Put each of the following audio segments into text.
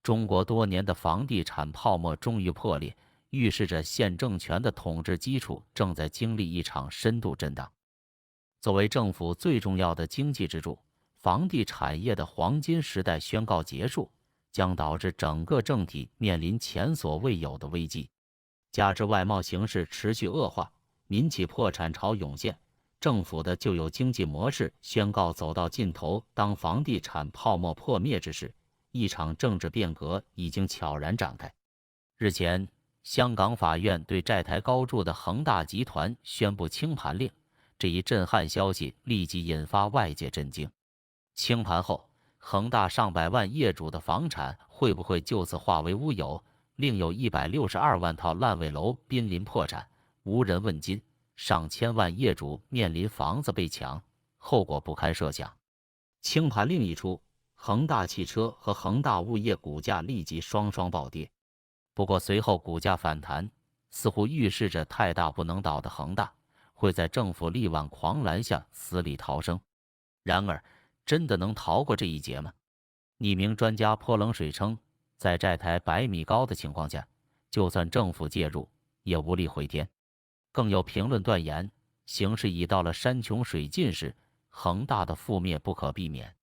中国多年的房地产泡沫终于破裂，预示着现政权的统治基础正在经历一场深度震荡。作为政府最重要的经济支柱，房地产业的黄金时代宣告结束，将导致整个政体面临前所未有的危机。加之外贸形势持续恶化，民企破产潮涌现，政府的旧有经济模式宣告走到尽头。当房地产泡沫破灭之时，一场政治变革已经悄然展开。日前，香港法院对债台高筑的恒大集团宣布清盘令，这一震撼消息立即引发外界震惊。清盘后，恒大上百万业主的房产会不会就此化为乌有？另有162万套烂尾楼濒临破产，无人问津，上千万业主面临房子被抢，后果不堪设想。清盘令一出，恒大汽车和恒大物业股价立即双双暴跌。不过随后股价反弹，似乎预示着太大不能倒的恒大会在政府力挽狂澜下死里逃生。然而，真的能逃过这一劫吗？匿名专家泼冷水称，在债台100米高的情况下，就算政府介入，也无力回天。更有评论断言，形势已到了山穷水尽时，恒大的覆灭不可避免。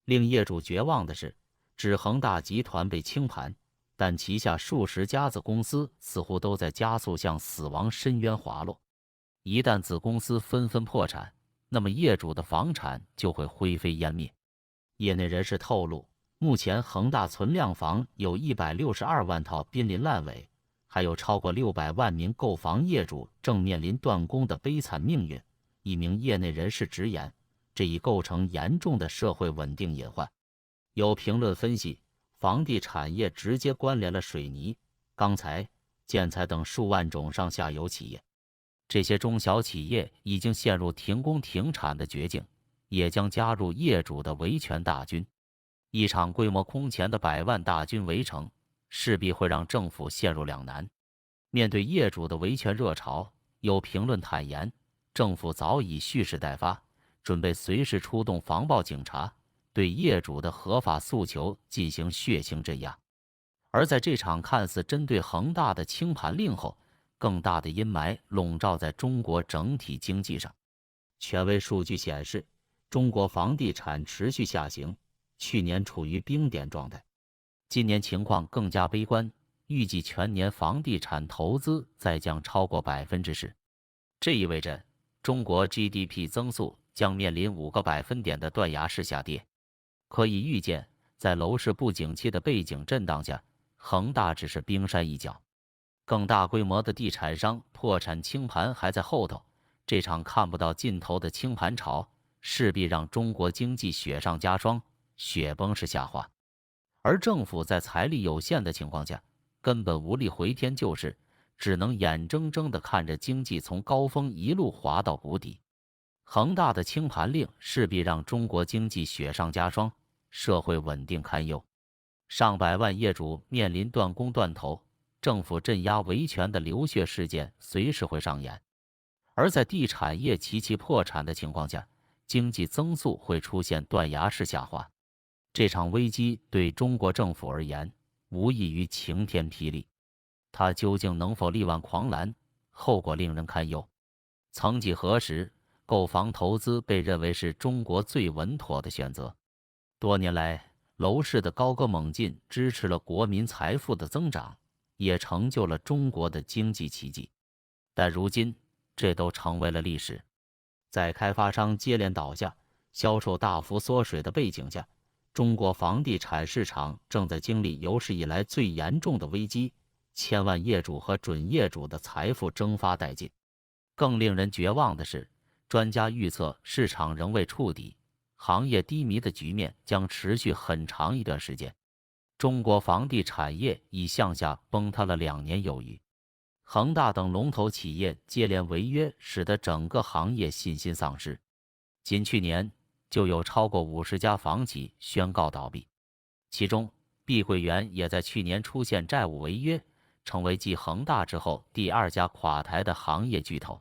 令业主绝望的是，指恒大集团被清盘，但旗下数十家子公司似乎都在加速向死亡深渊滑落。一旦子公司纷纷破产，那么业主的房产就会灰飞烟灭。业内人士透露，目前恒大存量房有162万套濒临烂尾，还有超过600万名购房业主正面临断供的悲惨命运。一名业内人士直言，这已构成严重的社会稳定隐患。有评论分析，房地产业直接关联了水泥、钢材、建材等数万种上下游企业。这些中小企业已经陷入停工停产的绝境，也将加入业主的维权大军。一场规模空前的100万大军围城，势必会让政府陷入两难。面对业主的维权热潮，有评论坦言，政府早已蓄势待发，准备随时出动防暴警察，对业主的合法诉求进行血腥镇压。而在这场看似针对恒大的清盘令后，更大的阴霾笼罩在中国整体经济上。权威数据显示，中国房地产持续下行，去年处于冰点状态。今年情况更加悲观，预计全年房地产投资再降超过10%。这意味着中国 GDP 增速将面临5个百分点的断崖式下跌。可以预见，在楼市不景气的背景震荡下，恒大只是冰山一角。更大规模的地产商破产清盘还在后头，这场看不到尽头的清盘潮势必让中国经济雪上加霜，雪崩式下滑。而政府在财力有限的情况下，根本无力回天救市，只能眼睁睁地看着经济从高峰一路滑到谷底。恒大的清盘令势必让中国经济雪上加霜，社会稳定堪忧。上百万业主面临断供断头，政府镇压维权的流血事件随时会上演。而在地产业齐齐破产的情况下，经济增速会出现断崖式下滑。这场危机对中国政府而言，无异于晴天霹雳。它究竟能否力挽狂澜，后果令人堪忧。曾几何时，购房投资被认为是中国最稳妥的选择。多年来，楼市的高歌猛进支持了国民财富的增长，也成就了中国的经济奇迹。但如今，这都成为了历史。在开发商接连倒下、销售大幅缩水的背景下，中国房地产市场正在经历有史以来最严重的危机，千万业主和准业主的财富蒸发殆尽。更令人绝望的是，专家预测市场仍未触底，行业低迷的局面将持续很长一段时间。中国房地产业已向下崩塌了2年有余，恒大等龙头企业接连违约，使得整个行业信心丧失。仅去年就有超过50家房企宣告倒闭，其中碧桂园也在去年出现债务违约，成为继恒大之后第2家垮台的行业巨头。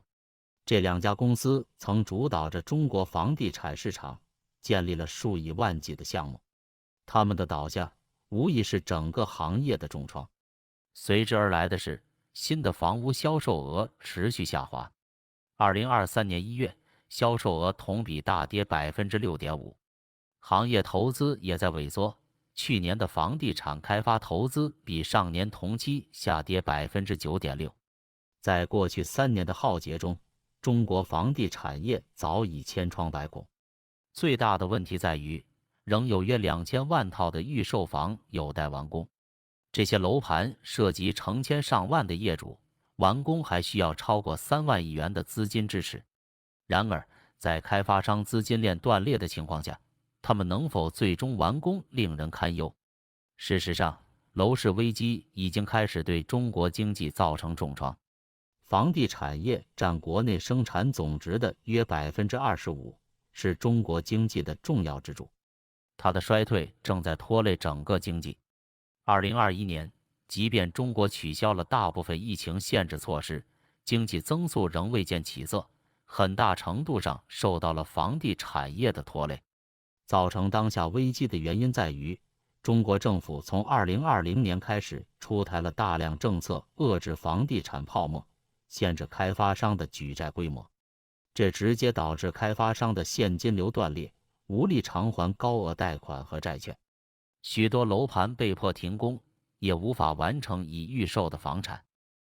这2家公司曾主导着中国房地产市场，建立了数以万计的项目。他们的倒下无疑是整个行业的重创。随之而来的是新的房屋销售额持续下滑。2023年1月，销售额同比大跌6.5%，行业投资也在萎缩。去年的房地产开发投资比上年同期下跌9.6%。在过去3年的浩劫中，中国房地产业早已千疮百孔。最大的问题在于，仍有约2000万套的预售房有待完工。这些楼盘涉及成千上万的业主，完工还需要超过3万亿元的资金支持。然而，在开发商资金链断裂的情况下，他们能否最终完工令人堪忧。事实上，楼市危机已经开始对中国经济造成重创。房地产业占国内生产总值的约25%，是中国经济的重要支柱。它的衰退正在拖累整个经济。2021年，即便中国取消了大部分疫情限制措施，经济增速仍未见起色，很大程度上受到了房地产业的拖累。造成当下危机的原因在于，中国政府从2020年开始出台了大量政策遏制房地产泡沫，限制开发商的举债规模，这直接导致开发商的现金流断裂，无力偿还高额贷款和债券。许多楼盘被迫停工，也无法完成已预售的房产，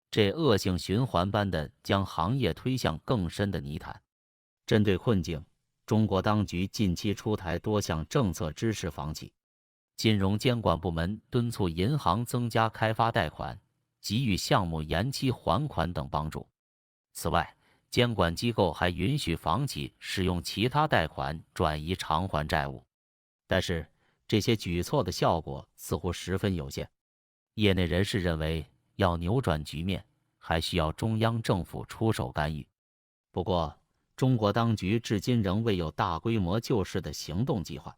这恶性循环般的将行业推向更深的泥潭。针对困境，中国当局近期出台多项政策支持房企，金融监管部门敦促银行增加开发贷款，给予项目延期还款等帮助。此外，监管机构还允许房企使用其他贷款转移偿还债务。但是，这些举措的效果似乎十分有限。业内人士认为，要扭转局面，还需要中央政府出手干预。不过，中国当局至今仍未有大规模救市的行动计划。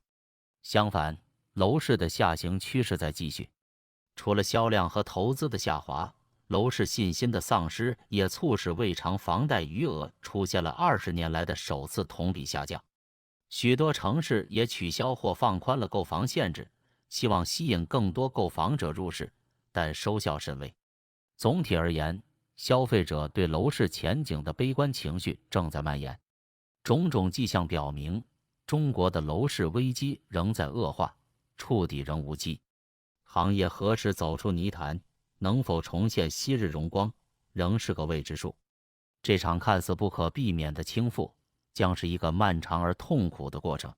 相反，楼市的下行趋势在继续。除了销量和投资的下滑，楼市信心的丧失也促使未偿房贷余额出现了20年来的首次同比下降。许多城市也取消或放宽了购房限制，希望吸引更多购房者入市，但收效甚微。总体而言，消费者对楼市前景的悲观情绪正在蔓延。种种迹象表明，中国的楼市危机仍在恶化，触底仍无期。行业何时走出泥潭，能否重现昔日荣光，仍是个未知数。这场看似不可避免的倾覆，将是一个漫长而痛苦的过程。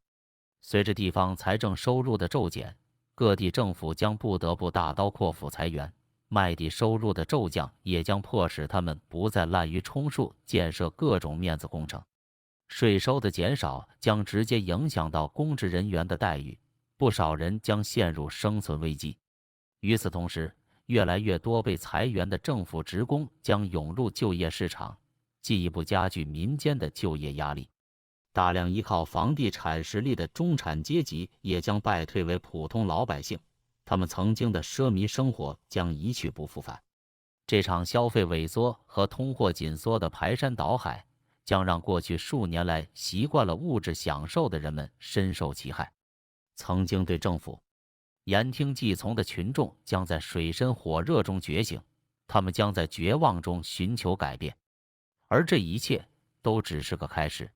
随着地方财政收入的骤减，各地政府将不得不大刀阔斧裁员，卖地收入的骤降也将迫使他们不再滥竽充数建设各种面子工程。税收的减少将直接影响到公职人员的待遇，不少人将陷入生存危机。与此同时，越来越多被裁员的政府职工将涌入就业市场，进一步加剧民间的就业压力。大量依靠房地产实力的中产阶级也将败退为普通老百姓，他们曾经的奢靡生活将一去不复返。这场消费萎缩和通货紧缩的排山倒海，将让过去数年来习惯了物质享受的人们深受其害。曾经对政府言听计从的群众将在水深火热中觉醒，他们将在绝望中寻求改变，而这一切都只是个开始。